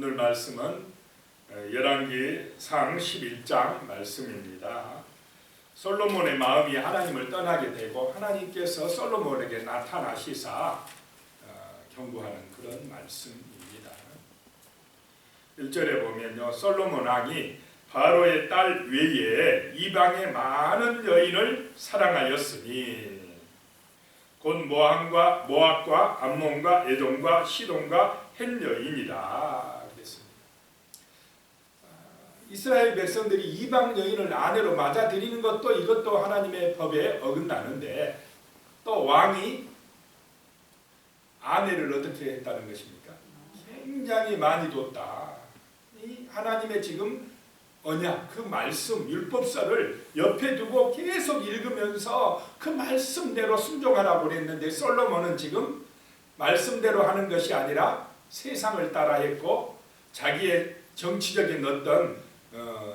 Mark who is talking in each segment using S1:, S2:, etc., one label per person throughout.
S1: 오늘 말씀은 열왕기상 11장 말씀입니다. 솔로몬의 마음이 하나님을 떠나게 되고 하나님께서 솔로몬에게 나타나시사 경고하는 그런 말씀입니다. 1절에 보면요, 솔로몬 왕이 바로의 딸 외에 이방의 많은 여인을 사랑하였으니 곧 모압과 암몬과 에돔과 시돈과 헷 여인이라 그랬습니다. 이스라엘 백성들이 이방 여인을 아내로 맞아들이는 것도 이것도 하나님의 법에 어긋나는데 또 왕이 아내를 어떻게 했다는 것입니까? 굉장히 많이 뒀다. 이 하나님의 지금 언약, 그 말씀, 율법서를 옆에 두고 계속 읽으면서 그 말씀대로 순종하라고 그랬는데 솔로몬은 지금 말씀대로 하는 것이 아니라 세상을 따라했고 자기의 정치적인 어떤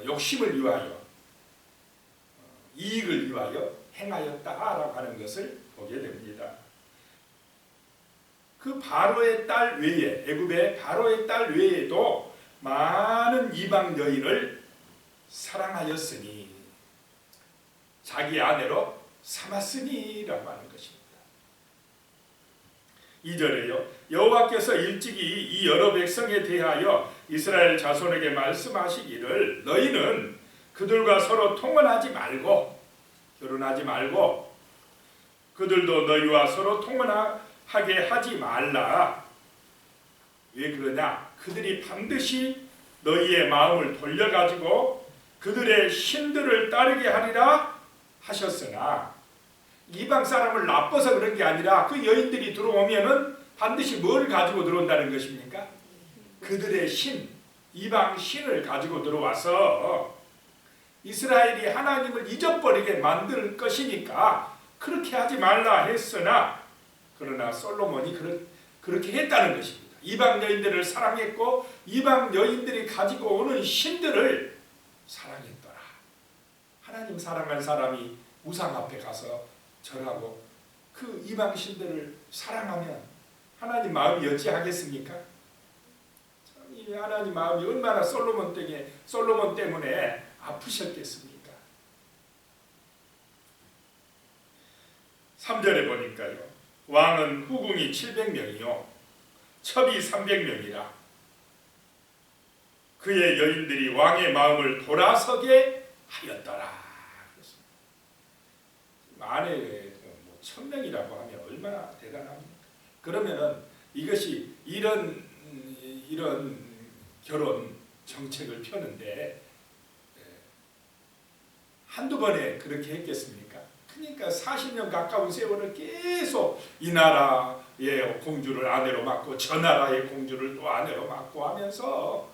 S1: 욕심을 위하여 이익을 위하여 행하였다라고 하는 것을 보게 됩니다. 그 바로의 딸 외에, 애굽의 바로의 딸 외에도 많은 이방 여인을 사랑하였으니 자기 아내로 삼았으니라고 하는 것입니다. 2절에요. 여호와께서 일찍이 이 여러 백성에 대하여 이스라엘 자손에게 말씀하시기를 너희는 그들과 서로 통혼하지 말고 결혼하지 말고 그들도 너희와 서로 통혼하게 하지 말라. 왜 그러냐? 그들이 반드시 너희의 마음을 돌려가지고 그들의 신들을 따르게 하리라 하셨으나 이방 사람을 나빠서 그런 게 아니라 그 여인들이 들어오면은 반드시 뭘 가지고 들어온다는 것입니까? 그들의 신, 이방 신을 가지고 들어와서 이스라엘이 하나님을 잊어버리게 만들 것이니까 그렇게 하지 말라 했으나 그러나 솔로몬이 그렇게 했다는 것입니다. 이방 여인들을 사랑했고 이방 여인들이 가지고 오는 신들을 사랑했더라. 하나님 사랑한 사람이 우상 앞에 가서 절하고 그 이방 신들을 사랑하면 하나님 마음이 어찌하겠습니까? 참 이 하나님 마음이 얼마나 솔로몬 때문에 아프셨겠습니까? 3절에 보니까요. 왕은 후궁이 700명이요 첩이 300명이라 그의 여인들이 왕의 마음을 돌아서게 하였더라. 아내 1000명이라고 하면 얼마나 대단합니까? 그러면은 이것이 이런 결혼 정책을 펴는데 한두 번에 그렇게 했겠습니까? 그러니까 40년 가까운 세월을 계속 이 나라의 공주를 아내로 맡고 저 나라의 공주를 또 아내로 맡고 하면서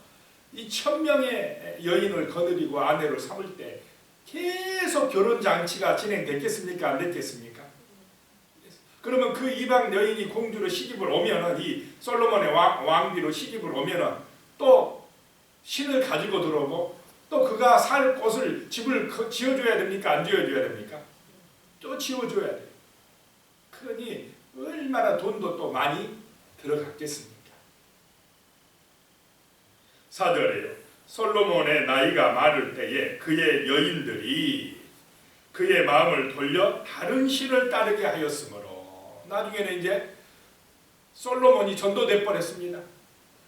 S1: 이 1000명의 여인을 거느리고 아내로 삼을 때 계속 결혼잔치가 진행됐겠습니까? 안 됐겠습니까? 그러면 그 이방 여인이 공주로 시집을 오면은 이 솔로몬의 왕비로 시집을 오면은 또 신을 가지고 들어오고 또 그가 살 곳을 집을 지어줘야 됩니까? 안 지어줘야 됩니까? 또 지어줘야 돼요. 그러니 얼마나 돈도 또 많이 들어갔겠습니까? 4절에요. 솔로몬의 나이가 많을 때에 그의 여인들이 그의 마음을 돌려 다른 신을 따르게 하였으므로 나중에는 이제 솔로몬이 전도될 뻔했습니다.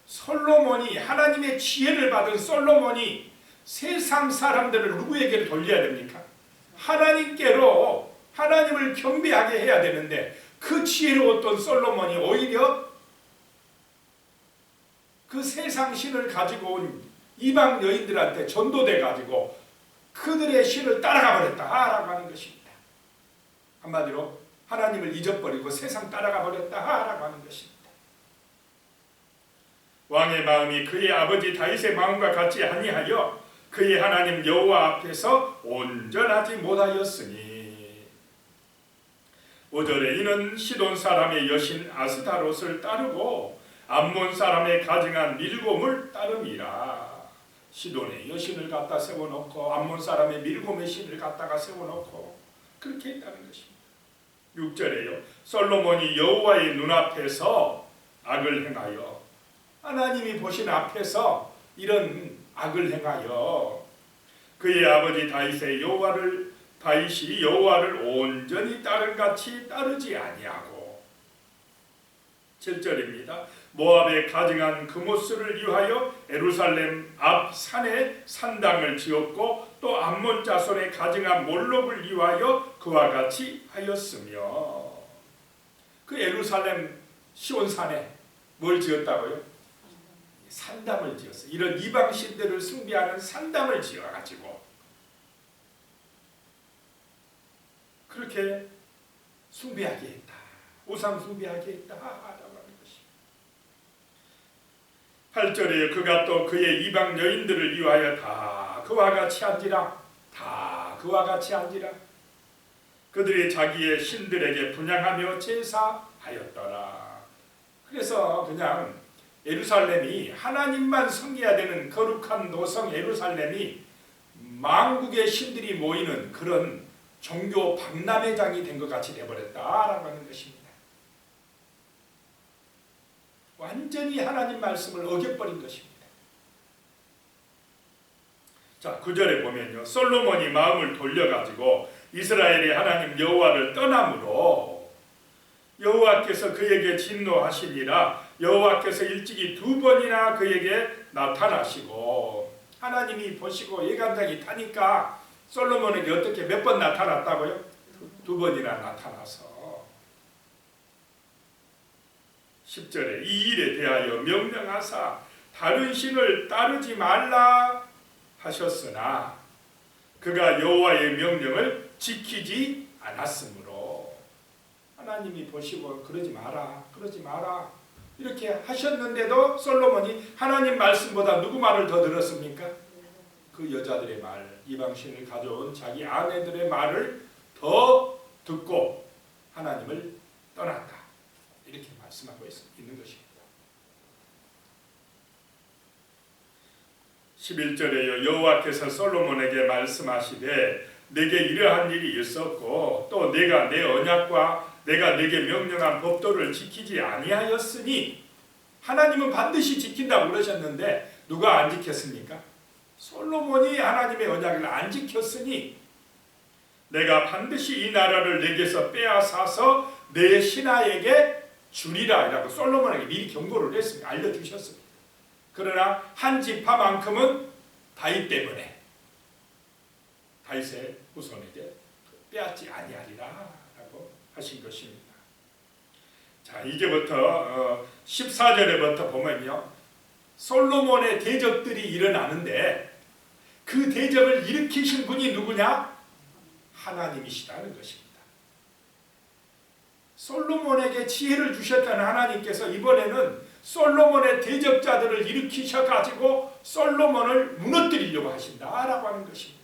S1: 솔로몬이 하나님의 지혜를 받은 솔로몬이 세상 사람들을 누구에게 돌려야 됩니까? 하나님께로 하나님을 경배하게 해야 되는데 그 지혜로웠던 솔로몬이 오히려 그 세상 신을 가지고 온 이방 여인들한테 전도돼 가지고 그들의 신을 따라가 버렸다라고 하는 것입니다. 한마디로 하나님을 잊어버리고 세상 따라가 버렸다라고 하는 것입니다. 왕의 마음이 그의 아버지 다윗의 마음과 같이 아니하여 그의 하나님 여호와 앞에서 온전하지 못하였으니 5절에 이는 시돈 사람의 여신 아스타롯을 따르고 암몬 사람의 가증한 밀곰을 따름이라. 시돈의 여신을 갖다 세워놓고 암몬 사람의 밀곰의 신을 갖다가 세워놓고 그렇게 했다는 것입니다. 6절에요. 솔로몬이 여호와의 눈앞에서 악을 행하여 하나님이 보신 앞에서 이런 악을 행하여 그의 아버지 다윗이 여호와를 온전히 따른같이 따르지 아니하고 7절입니다. 모압에 가증한 그모스를 위하여 예루살렘 앞 산에 산당을 지었고 또 암몬 자손에 가증한 몰록을 위하여 그와 같이 하였으며 그 예루살렘 시온산에 뭘 지었다고요? 산당을 지었어요. 이런 이방 신들을 숭배하는 산당을 지어가지고 그렇게 숭배하게 했다. 우상 숭배하게 했다. 라고 하는 것이 8절에 그가 또 그의 이방 여인들을 위하여 다 그와 같이 한지라. 다 그와 같이 한지라. 그들이 자기의 신들에게 분향하며 제사하였더라. 그래서 그냥 예루살렘이 하나님만 섬겨야 되는 거룩한 노성 예루살렘이 만국의 신들이 모이는 그런 종교 박람회장이 된 것 같이 되어버렸다라고 하는 것입니다. 완전히 하나님 말씀을 어겨버린 것입니다. 자, 9절에 보면요. 솔로몬이 마음을 돌려가지고 이스라엘의 하나님 여호와를 떠남으로 여호와께서 그에게 진노하시니라. 여호와께서 일찍이 2번이나 그에게 나타나시고 하나님이 보시고 예감장이 타니까 솔로몬에게 어떻게 몇 번 나타났다고요? 2번이나 나타나서 10절에 이 일에 대하여 명령하사 다른 신을 따르지 말라 하셨으나 그가 여호와의 명령을 지키지 않았으므로 하나님이 보시고 그러지 마라 이렇게 하셨는데도 솔로몬이 하나님 말씀보다 누구 말을 더 들었습니까? 그 여자들의 말, 이방신을 가져온 자기 아내들의 말을 더 듣고 하나님을 떠났다. 이렇게 말씀하고 있는 것입니다. 11절에요. 여호와께서 솔로몬에게 말씀하시되 내게 이러한 일이 있었고 또 내가 내 언약과 내가 내게 명령한 법도를 지키지 아니하였으니 하나님은 반드시 지킨다고 그러셨는데 누가 안 지켰습니까? 솔로몬이 하나님의 언약을 안 지켰으니 내가 반드시 이 나라를 내게서 빼앗아서 내 신하에게 주리라 라고 솔로몬에게 미리 경고를 했습니다. 알려주셨습니다. 그러나 한 지파만큼은 다윗 때문에 다윗의 후손에게 빼앗지 아니하리라 라고 하신 것입니다. 자, 이제부터 14절에부터 보면요, 솔로몬의 대적들이 일어나는데 그 대적을 일으키신 분이 누구냐? 하나님이시라는 것입니다. 솔로몬에게 지혜를 주셨다는 하나님께서 이번에는 솔로몬의 대적자들을 일으키셔가지고 솔로몬을 무너뜨리려고 하신다라고 하는 것입니다.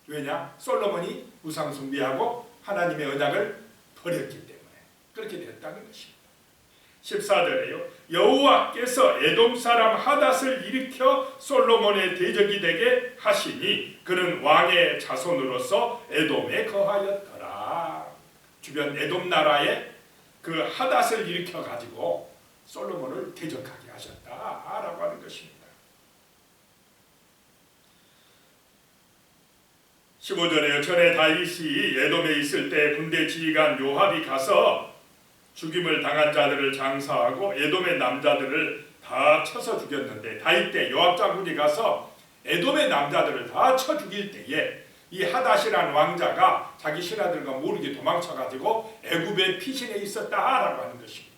S1: 왜냐? 솔로몬이 우상 숭배하고 하나님의 언약을 버렸기 때문에 그렇게 됐다는 것입니다. 14절에요. 여호와께서 에돔 사람 하닷을 일으켜 솔로몬의 대적이 되게 하시니 그는 왕의 자손으로서 에돔에 거하였더라. 주변 에돔 나라에 그 하닷을 일으켜 가지고 솔로몬을 대적하게 하셨다라고 하는 것입니다. 15절에요. 전에 다윗이 에돔에 있을 때 군대 지휘관 요압이 가서 죽임을 당한 자들을 장사하고 에돔의 남자들을 다 쳐서 죽였는데 다윗 때 요압 장군이 가서 에돔의 남자들을 다 쳐 죽일 때에 이 하닷이라는 왕자가 자기 신하들과 모르게 도망쳐가지고 애굽의 피신에 있었다라고 하는 것입니다.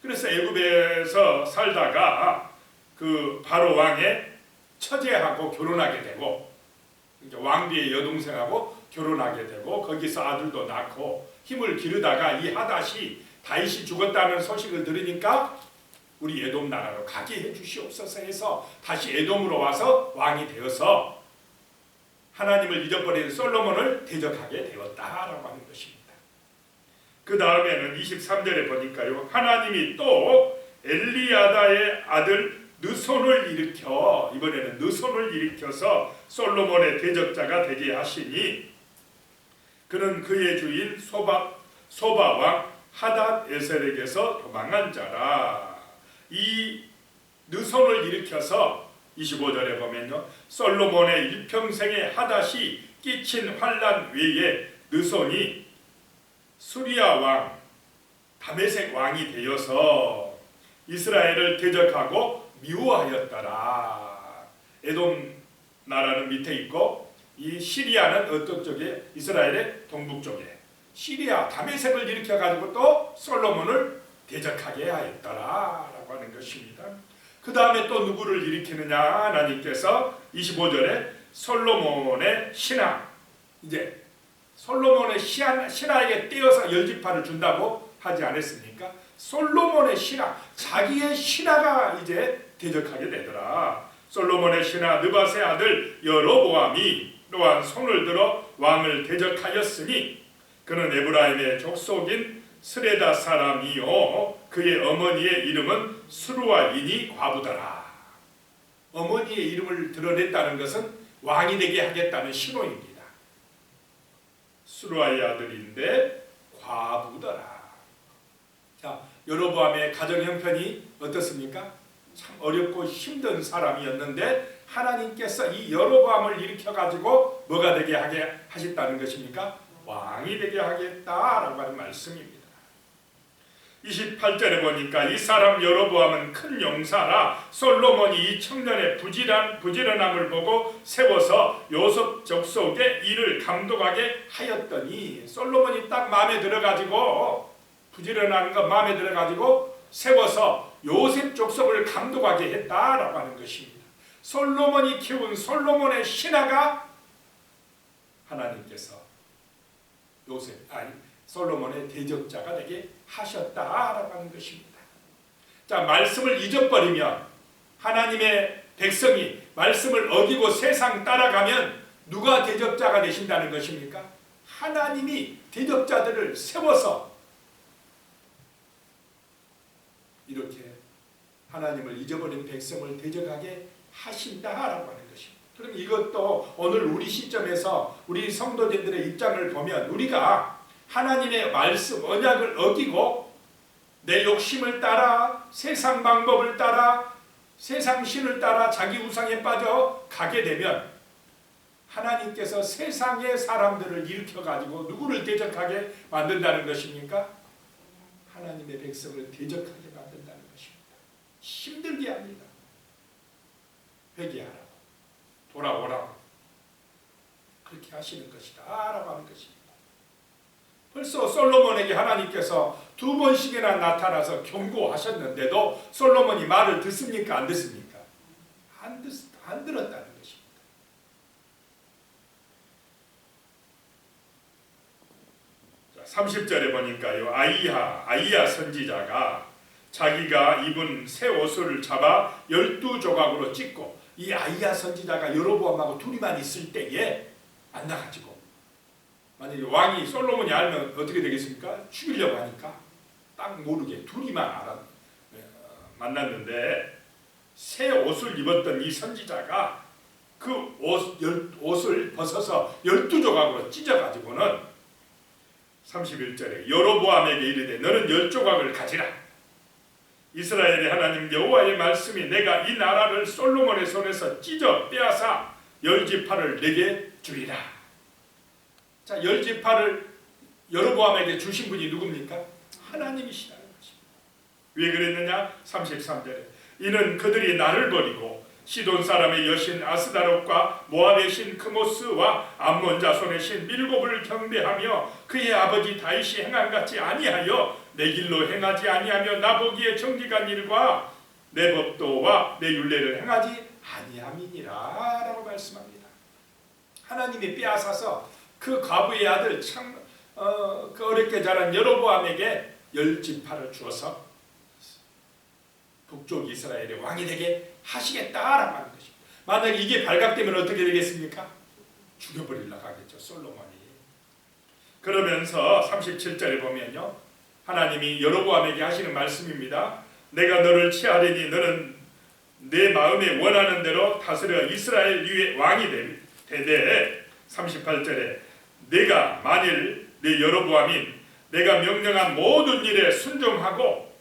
S1: 그래서 애굽에서 살다가 그 바로 왕의 처제하고 결혼하게 되고 왕비의 여동생하고 결혼하게 되고 거기서 아들도 낳고 힘을 기르다가 이 하닷이 다윗이 죽었다는 소식을 들으니까 우리 에돔 나라로 가게 해주시옵소서 해서 다시 에돔으로 와서 왕이 되어서 하나님을 잊어버린 솔로몬을 대적하게 되었다라고 하는 것입니다. 그 다음에는 23절에 보니까요, 하나님이 또 엘리야다의 아들 느손을 일으켜 이번에는 느손을 일으켜서 솔로몬의 대적자가 되게 하시니 그는 그의 주인 소바 왕 하닷 에셀에게서 도망한 자라. 이 손을 일으켜서 25절에 보면요, 솔로몬의 일평생에 하닷이 끼친 환난 외에 느 손이 수리아 왕 다메섹 왕이 되어서 이스라엘을 대적하고 미워하였더라. 에돔 나라는 밑에 있고 이 시리아는 어떤 쪽에? 이스라엘의 동북 쪽에 시리아 다메섹을 일으켜 가지고 또 솔로몬을 대적하게 하였더라라고 하는 것입니다. 그 다음에 또 누구를 일으키느냐? 하나님께서 25절에 솔로몬의 신하, 이제 솔로몬의 신하에게 떼어서 열지파를 준다고 하지 않았습니까? 솔로몬의 신하, 자기의 신하가 이제 대적하게 되더라. 솔로몬의 신하 느밧의 아들 여로보암이 또한 손을 들어 왕을 대적하였으니 그는 에브라임의 족속인 스레다 사람이요 그의 어머니의 이름은 수루아이니 과부더라. 어머니의 이름을 드러냈다는 것은 왕이 되게 하겠다는 신호입니다. 수루아의 아들인데 과부더라. 자, 여로보암의 가정 형편이 어떻습니까? 참 어렵고 힘든 사람이었는데 하나님께서 이 여로보암을 일으켜 가지고 뭐가 되게 하게 하셨다는 것입니까? 왕이 되게 하겠다라고 하는 말씀입니다. 28절에 보니까 이 사람 여로보암은 큰 용사라 솔로몬이 이 청년의 부지런함을 보고 세워서 요셉 족속의 일을 감독하게 하였더니, 솔로몬이 딱 마음에 들어가지고 부지런한 거 마음에 들어가지고 세워서 요셉 족속을 감독하게 했다라고 하는 것입니다. 솔로몬이 키운 솔로몬의 신하가 하나님께서 솔로몬의 대적자가 되게 하셨다라고 하는 것입니다. 자, 말씀을 잊어버리면, 하나님의 백성이 말씀을 어기고 세상 따라가면 누가 대적자가 되신다는 것입니까? 하나님이 대적자들을 세워서 이렇게 하나님을 잊어버린 백성을 대적하게 하신다라고 하는 것입니다. 그럼 이것도 오늘 우리 시점에서 우리 성도님들의 입장을 보면, 우리가 하나님의 말씀, 언약을 어기고 내 욕심을 따라, 세상 방법을 따라, 세상 신을 따라 자기 우상에 빠져 가게 되면 하나님께서 세상의 사람들을 일으켜가지고 누구를 대적하게 만든다는 것입니까? 하나님의 백성을 대적하게 만든다는 것입니다. 힘들게 합니다. 회개하라고, 돌아오라고 그렇게 하시는 것이다 라고 하는 것입니다. 벌써 솔로몬에게 하나님께서 2번씩이나 나타나서 경고하셨는데도 솔로몬이 말을 듣습니까? 안 듣습니까? 안 들었다는 것입니다. 자, 30절에 보니까요, 아이야 선지자가 자기가 입은 새 옷을 잡아 12조각으로 찢고, 이 아이야 선지자가 여로보암하고 둘이만 있을 때에 만나가지고, 만약에 왕이 솔로몬이 알면 어떻게 되겠습니까? 죽이려고 하니까 딱 모르게 둘이만 만났는데, 새 옷을 입었던 이 선지자가 그 옷을 벗어서 12조각으로 찢어가지고는 31절에 여로보암에게 이르되 너는 10조각을 가지라. 이스라엘의 하나님 여호와의 말씀이 내가 이 나라를 솔로몬의 손에서 찢어 빼앗아 10지파를 내게 주리라. 자, 10지파를 여로보암에게 주신 분이 누굽니까? 하나님이시라는 것입니다. 왜 그랬느냐? 33절에 이는 그들이 나를 버리고 시돈 사람의 여신 아스다롯과 모압의 신 크모스와 암몬 자손의 신 밀곱을 경배하며 그의 아버지 다윗이 행함같이 아니하여 내 길로 행하지 아니하며 나보기에 정직한 일과 내 법도와 내 율례를 행하지 아니함이니라 라고 말씀합니다. 하나님이 빼앗아서 그 과부의 아들 그 어렵게 자란 여로보암에게 10지파를 주어서 북쪽 이스라엘의 왕이 되게 하시겠다라고 하는 것입니다. 만약 이게 발각되면 어떻게 되겠습니까? 죽여버리려고 하겠죠, 솔로몬이. 그러면서 37절에 보면요, 하나님이 여로보암에게 하시는 말씀입니다. 내가 너를 취하리니 너는 내 마음에 원하는 대로 다스려 이스라엘 위에 왕이 되되 38절에 내가 만일 내 여로보암인 내가 명령한 모든 일에 순종하고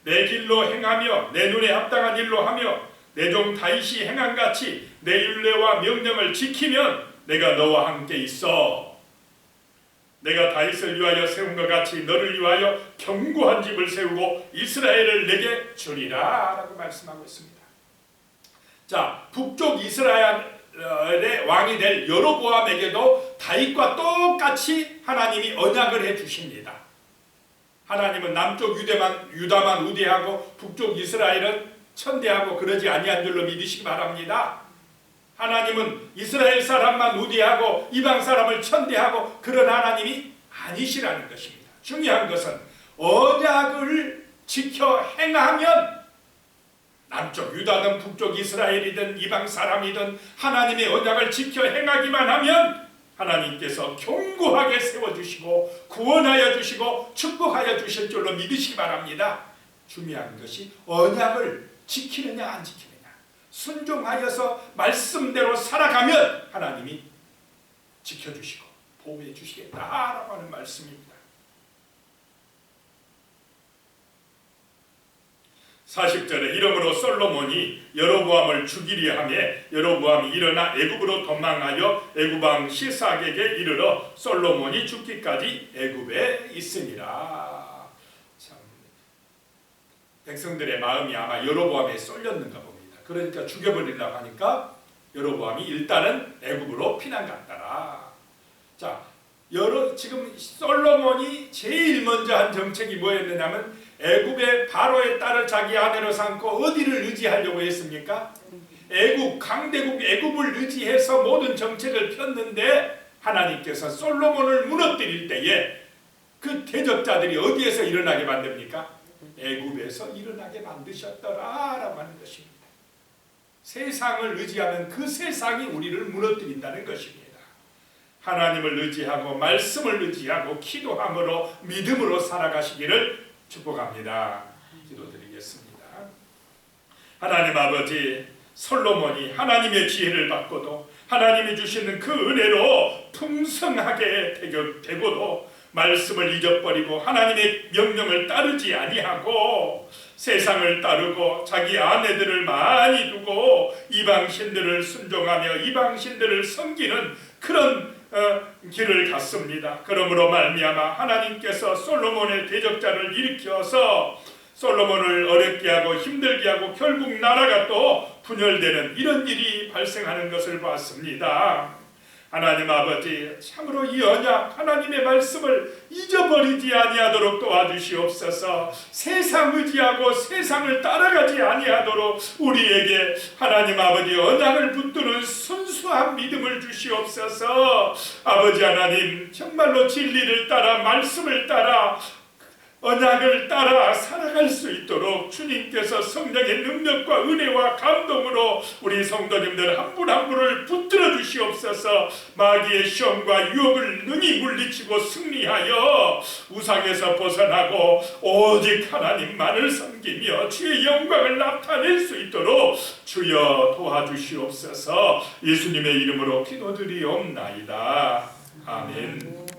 S1: 내 길로 행하며 내 눈에 합당한 일로 하며 내 종 다윗이 행한 같이 내 율례와 명령을 지키면 내가 너와 함께 있어. 내가 다윗을 위하여 세운 것 같이 너를 위하여 견고한 집을 세우고 이스라엘을 내게 주리라 라고 말씀하고 있습니다. 자, 북쪽 이스라엘의 왕이 될 여로보암에게도 다윗과 똑같이 하나님이 언약을 해주십니다. 하나님은 남쪽 유다만 우대하고 북쪽 이스라엘은 천대하고 그러지 아니한 줄로 믿으시기 바랍니다. 하나님은 이스라엘 사람만 우대하고 이방 사람을 천대하고 그런 하나님이 아니시라는 것입니다. 중요한 것은 언약을 지켜 행하면 남쪽 유다든 북쪽 이스라엘이든 이방 사람이든 하나님의 언약을 지켜 행하기만 하면 하나님께서 견고하게 세워주시고 구원하여 주시고 축복하여 주실 줄로 믿으시기 바랍니다. 중요한 것이 언약을 지키느냐 안 지키느냐, 순종하여서 말씀대로 살아가면 하나님이 지켜주시고 보호해 주시겠다라고 하는 말씀입니다. 40절에 이러므로 솔로몬이 여로보암을 죽이려 하며 여로보암이 일어나 애굽으로 도망하여 애굽 왕 시삭에게 이르러 솔로몬이 죽기까지 애굽에 있으니라. 참, 백성들의 마음이 아마 여로보암에 쏠렸는가 봅니다. 그러니까 죽여버리려고 하니까 여로보암이 일단은 애굽으로 피난 갔더라. 자, 지금 솔로몬이 제일 먼저 한 정책이 뭐였느냐면 애굽의 바로의 딸을 자기 아내로 삼고 어디를 의지하려고 했습니까? 애굽, 강대국 애굽을 의지해서 모든 정책을 폈는데 하나님께서 솔로몬을 무너뜨릴 때에 그 대적자들이 어디에서 일어나게 만듭니까? 애굽에서 일어나게 만드셨더라라고 하는 것입니다. 세상을 의지하면 그 세상이 우리를 무너뜨린다는 것입니다. 하나님을 의지하고 말씀을 의지하고 기도함으로 믿음으로 살아가시기를 축복합니다. 기도드리겠습니다. 하나님 아버지, 솔로몬이 하나님의 지혜를 받고도 하나님이 주시는 그 은혜로 풍성하게 되고도 말씀을 잊어버리고 하나님의 명령을 따르지 아니하고 세상을 따르고 자기 아내들을 많이 두고 이방신들을 순종하며 이방신들을 섬기는 그런 길을 갔습니다. 그러므로 말미암아 하나님께서 솔로몬의 대적자를 일으켜서 솔로몬을 어렵게 하고 힘들게 하고 결국 나라가 또 분열되는 이런 일이 발생하는 것을 봤습니다. 하나님 아버지, 참으로 이 언약 하나님의 말씀을 잊어버리지 아니하도록 도와주시옵소서. 세상 의지하고 세상을 따라가지 아니하도록 우리에게 하나님 아버지 언약을 붙드는 순수한 믿음을 주시옵소서. 아버지 하나님, 정말로 진리를 따라 말씀을 따라 언약을 따라 살아갈 수 있도록 주님께서 성령의 능력과 은혜와 감동으로 우리 성도님들 한 분 한 분을 붙들어 주시옵소서. 마귀의 시험과 유혹을 능히 물리치고 승리하여 우상에서 벗어나고 오직 하나님만을 섬기며 주의 영광을 나타낼 수 있도록 주여 도와주시옵소서. 예수님의 이름으로 기도드리옵나이다. 아멘.